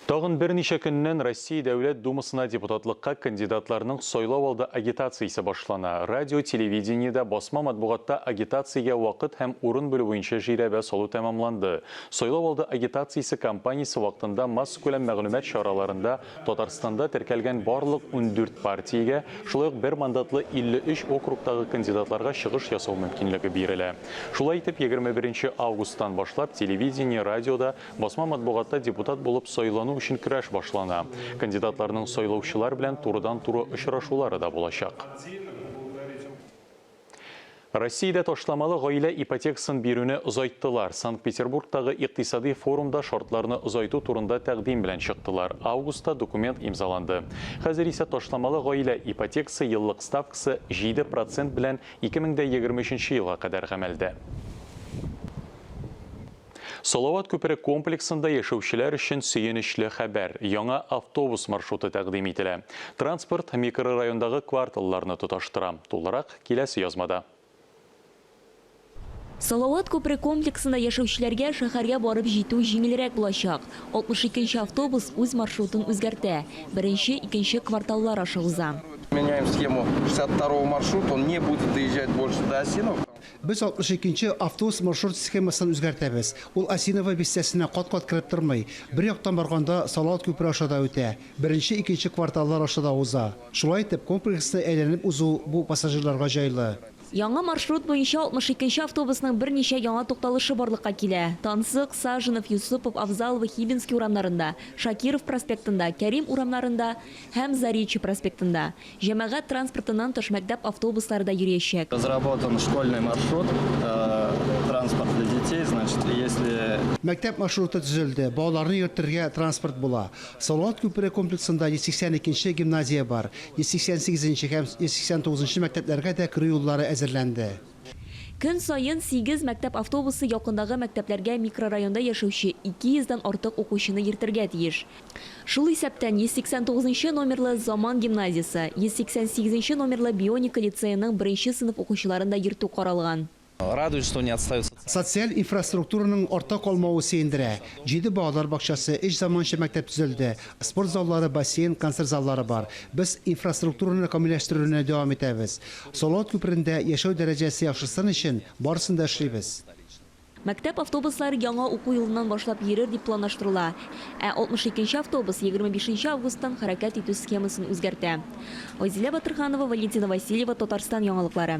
Тағын бірнеше күннен Россия Дәулет Думасына депутатлыққа кандидатларының сойлау алды агитациясы башлана. Радио, телевидениеда басма матбугатта агитацияға вақыт һәм урын бөлу бойынша жирәбә салу тәмамланды. Сойлау алды агитациясы кампаниясы вақытында масс күләм мәгълүмат шараларында Татарстанда теркәлгән барлык 14 партиягә, шулай ук бер мандатлы 53 округтагы кандидатларга чыгыш ясау мөмкинлеге бирелә. Шулай итеп 21 августтан башлап телевидение, радиода басма матбугатта депутат булып сойлану үшін көрәш башлана. Кандидатларның сойлаучылар белән турыдан-туры очрашулары да булачак. Россиядә ташламалы гаилә ипотекасын бирүне озайттылар. Санкт-Петербургтагы икътисади форумда шартларны озайту турында тәкъдим белән чыктылар. Августта документ имзаланды. Хәзер исә ташламалы гаилә ипотекасы еллык ставкасы 7% белән 2023 елга кадәр гамәлдә. Салават күпере комплексында яшәүчеләр өчен сөенечле хәбәр. Яңа автобус маршруты тәкъдим ителә. Транспорт микрорайондагы кварталларны тоташтыра. Тулырак киләсе язмада. Салават күпере комплексында яшәүчеләргә шәһәргә барып җитү җиңелрәк булачак. 62-нче автобус үз маршрутын үзгәртә. Беренче, икенче кварталлар аша уза. Меняем схему 62-го маршрута, он не будет доезжать больше до Осинова. Biz 62-нче автобус маршрут схемасын үзгәртәбез. Ул Осинова бистәсенә кат-кат кирип тормый. Бер яктан барганда Салават күпере ашада үтә. Беренче, икенче кварталлар ашада уза. Шулай итеп комплексны әйләнеп узу бу пассажирларга җайлы. Яңа маршрут буенча 62-нче автобусның берничә яңа тукталышы барлыкка килә. Тансык, Сажинов, Юсупов, Авзалова, Хибинский урамнарында, Шакиров проспектында, Кәрим урамнарында һәм Заречье проспектында. Җәмәгать транспортыннан тыш мәктәп автобуслары да йөриячәк. Разработан школьный маршрут, транспорт для детей, значит, если... Мәктәп маршруты төзелде. Балаларны йөртергә транспорт була. Салават күпере комплексында 182-нче гимназия бар. 188-нче һәм 189-нче мәктәпләргә дә керү юллары әзерләнде. Көн сайын 8 мәктәп автобусы якындагы мәктәпләргә микрорайонда яшәүче 200-дан артык укучыны йөртергә тиеш. Шул исәптән 189-нчы номерлы Заман гимназиясе, 188-нче номерлы Бионика лицейның 1-нче сыйныф укучыларын да йөртү каралган. Радует, что не отстают. Социаль инфраструктураның арта калмавы сөендерә. 7 балалар бакчасы, эш заманча мәктәп төзелде. Спорт заллары, бассейн, концерт заллары бар. Без инфраструктураны камилләштерүне дәвам итәбез. Салават күперендә яшәү дәрәҗәсе яхшырсын өчен барысын да эшлибез. Мәктәп автобуслары яңа уку елыннан башлап йөрер дип планлаштырыла. 62-нче автобус 25 августтан хәрәкәт итү схемасын үзгәртә. Айзилә Батырханова, Валентина Васильева, Татарстан яңалыклары.